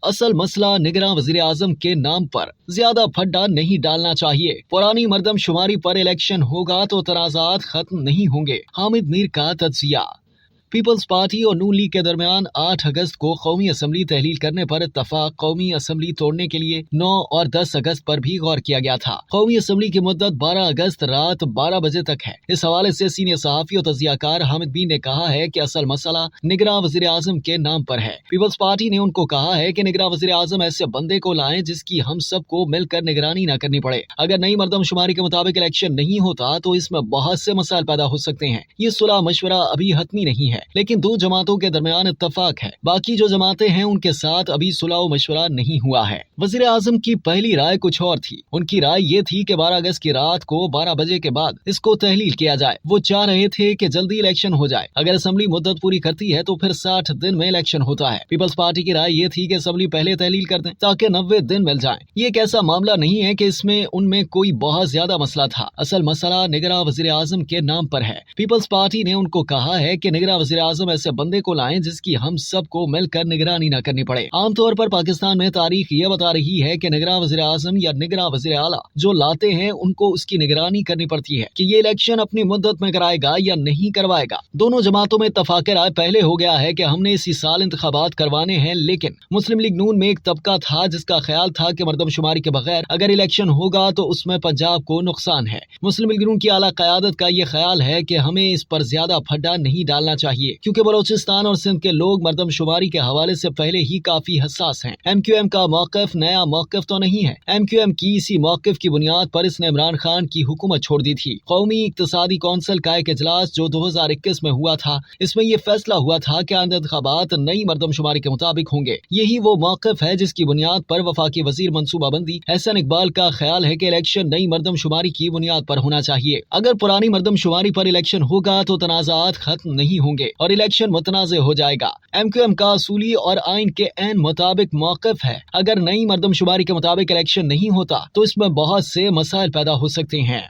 असल मसला निगरान वज़ीर आज़म के नाम पर ज्यादा फड्डा नहीं डालना चाहिए। पुरानी मर्दमशुमारी पर इलेक्शन होगा तो तनाज़ात खत्म नहीं होंगे। हामिद मीर का तज्जिया। पीपल्स पार्टी और नून लीग के दरमियान 8 अगस्त को कौमी असम्बली तहलील करने पर इत्तफाक कौमी असम्बली तोड़ने के लिए 9 और 10 अगस्त पर भी गौर किया गया था। कौमी असम्बली की मुद्दत 12 अगस्त रात 12 बजे तक है। इस हवाले से सीनियर सहाफी और तज्जियाकार हामिद मीर ने कहा है कि असल मसला निगरान वज़ीर आज़म के नाम पर है। पीपल्स पार्टी ने उनको कहा है कि निगरान वज़ीर आज़म ऐसे बंदे को लाएं जिसकी हम सबको मिलकर निगरानी न करनी पड़े। अगर नई मर्दमशुमारी के मुताबिक इलेक्शन नहीं होता तो इसमें बहुत से मसाइल पैदा हो सकते हैं। ये सुलह मशवरा अभी हतमी नहीं है, लेकिन दो जमातों के दरमियान इत्तफाक है। बाकी जो जमातें हैं उनके साथ अभी सुलह मशवरा नहीं हुआ है। वज़ीर आज़म की पहली राय कुछ और थी। उनकी राय ये थी कि 12 अगस्त की रात को 12 बजे के बाद इसको तहलील किया जाए। वो चाह रहे थे कि जल्दी इलेक्शन हो जाए। अगर असेंबली मुद्दत पूरी करती है तो फिर 60 दिन में इलेक्शन होता है। पीपल्स पार्टी की राय ये थी कि असेंबली पहले तहलील कर दें ताकि 90 दिन मिल जाएं। ये एक ऐसा मामला नहीं है कि इसमें उनमें कोई बहुत ज्यादा मसला था। असल मसला निगरान वज़ीर आज़म के नाम पर है। पीपल्स पार्टी ने उनको कहा है कि निगरान वज़ीर आज़म ऐसे बंदे को लाएं जिसकी हम सबको मिलकर निगरानी न करनी पड़े। आमतौर पर पाकिस्तान में तारीख ये बता रही है कि निगरान वज़ीर आज़म या निगरान वज़ीर आला जो लाते हैं उनको उसकी निगरानी करनी पड़ती है कि ये इलेक्शन अपनी मुद्दत में कराएगा या नहीं करवाएगा। दोनों जमातों में इत्तफाक राय पहले हो गया है कि हमने इसी साल इंतखाबात करवाने हैं, लेकिन मुस्लिम लीग नून में एक तबका था जिसका ख्याल था कि मर्दमशुमारी के बगैर अगर इलेक्शन होगा तो उसमें पंजाब को नुकसान है। मुस्लिम लीग नून की आला क़यादत का ये ख्याल है कि हमें इस पर ज्यादा फड्डा नहीं डालना चाहिए क्योंकि बलोचिस्तान और सिंध के लोग मर्दमशुमारी के हवाले से पहले ही काफी हसास हैं। MQM का मौक़िफ़ नया मौक़िफ़ तो नहीं है। MQM की इसी मौक़िफ़ की बुनियाद पर इसने इमरान खान की हुकूमत छोड़ दी थी। कौमी इक़्तिसादी कौंसिल का एक इजलास जो 2021 में हुआ था, इसमें यह फैसला हुआ था कि आइंदा इंतखाबात नई मर्दमशुमारी के मुताबिक होंगे। यही वो मौक़िफ़ है जिसकी बुनियाद पर वफाकी वज़ीर मनसूबाबंदी एहसन इकबाल का ख्याल है कि इलेक्शन नई मर्दमशुमारी की बुनियाद पर होना चाहिए। अगर पुरानी मर्दमशुमारी पर इलेक्शन होगा तो तनाज़ात खत्म नहीं होंगे और इलेक्शन मुतनाज़ हो जाएगा। MQM का असूली और आइन के ऐन मुताबिक मौक़िफ़ है। अगर नई मर्दमशुमारी के मुताबिक इलेक्शन नहीं होता तो इसमें बहुत से मसाइल पैदा हो सकते हैं।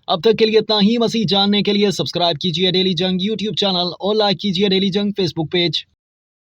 अब तक के लिए इतना ही। मज़ीद जानने के लिए सब्सक्राइब कीजिए डेली जंग YouTube चैनल और लाइक कीजिए डेली जंग Facebook पेज।